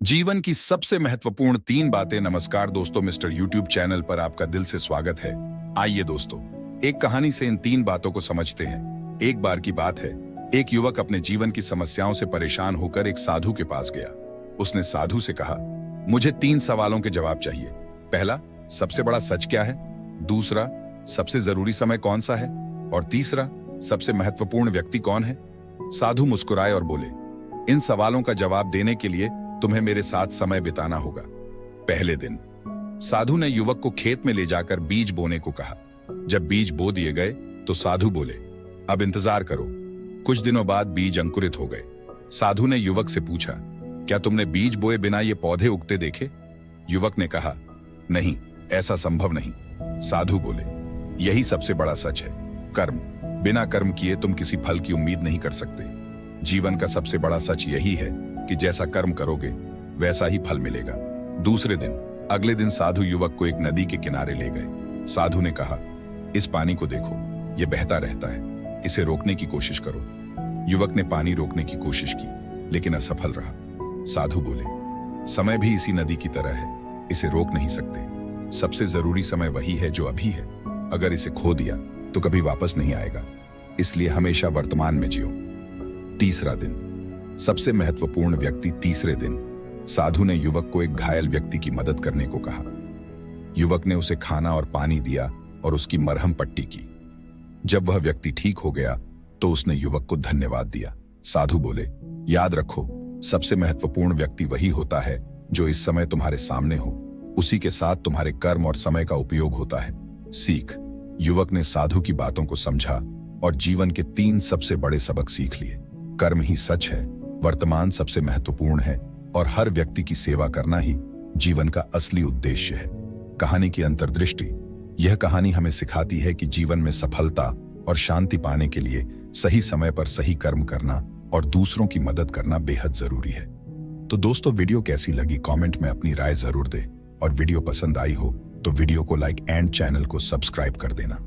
जीवन की सबसे महत्वपूर्ण 3 बातें। नमस्कार दोस्तों, मिस्टर यूट्यूब चैनल पर आपका दिल से स्वागत है। आइए दोस्तों, एक कहानी से इन 3 बातों को समझते हैं। एक बार की बात है, एक युवक अपने जीवन की समस्याओं से परेशान होकर एक साधु के पास गया। उसने साधु से कहा, मुझे 3 सवालों के जवाब चाहिए। पहला, सबसे बड़ा सच क्या है? दूसरा, सबसे जरूरी समय कौन सा है? और तीसरा, सबसे महत्वपूर्ण व्यक्ति कौन है? साधु मुस्कुराए और बोले, इन सवालों का जवाब देने के लिए तुम्हें मेरे साथ समय बिताना होगा। पहले दिन साधु ने युवक को खेत में ले जाकर बीज बोने को कहा। जब बीज बो दिए गए तो साधु बोले, अब इंतजार करो। कुछ दिनों बाद बीज अंकुरित हो गए। साधु ने युवक से पूछा, क्या तुमने बीज बोए बिना ये पौधे उगते देखे? युवक ने कहा, नहीं, ऐसा संभव नहीं। साधु बोले, यही सबसे बड़ा सच है, कर्म। बिना कर्म किए तुम किसी फल की उम्मीद नहीं कर सकते। जीवन का सबसे बड़ा सच यही है कि जैसा कर्म करोगे वैसा ही फल मिलेगा। दूसरे दिन, अगले दिन साधु युवक को एक नदी के किनारे ले गए। साधु ने कहा, इस पानी को देखो, ये बहता रहता है, इसे रोकने की कोशिश करो। युवक ने पानी रोकने की कोशिश की, लेकिन असफल रहा। साधु बोले, समय भी इसी नदी की तरह है, इसे रोक नहीं सकते। सबसे जरूरी समय वही है जो अभी है। अगर इसे खो दिया तो कभी वापस नहीं आएगा, इसलिए हमेशा वर्तमान में जियो। तीसरा दिन, सबसे महत्वपूर्ण व्यक्ति। तीसरे दिन साधु ने युवक को एक घायल व्यक्ति की मदद करने को कहा। युवक ने उसे खाना और पानी दिया और उसकी मरहम पट्टी की। जब वह व्यक्ति ठीक हो गया तो उसने युवक को धन्यवाद दिया। साधु बोले, याद रखो, सबसे महत्वपूर्ण व्यक्ति वही होता है जो इस समय तुम्हारे सामने हो। उसी के साथ तुम्हारे कर्म और समय का उपयोग होता है। सीख। युवक ने साधु की बातों को समझा और जीवन के 3 सबसे बड़े सबक सीख लिए। कर्म ही सच है, वर्तमान सबसे महत्वपूर्ण है और हर व्यक्ति की सेवा करना ही जीवन का असली उद्देश्य है। कहानी की अंतर्दृष्टि। यह कहानी हमें सिखाती है कि जीवन में सफलता और शांति पाने के लिए सही समय पर सही कर्म करना और दूसरों की मदद करना बेहद जरूरी है। तो दोस्तों, वीडियो कैसी लगी कमेंट में अपनी राय जरूर दें, और वीडियो पसंद आई हो तो वीडियो को लाइक एंड चैनल को सब्सक्राइब कर देना।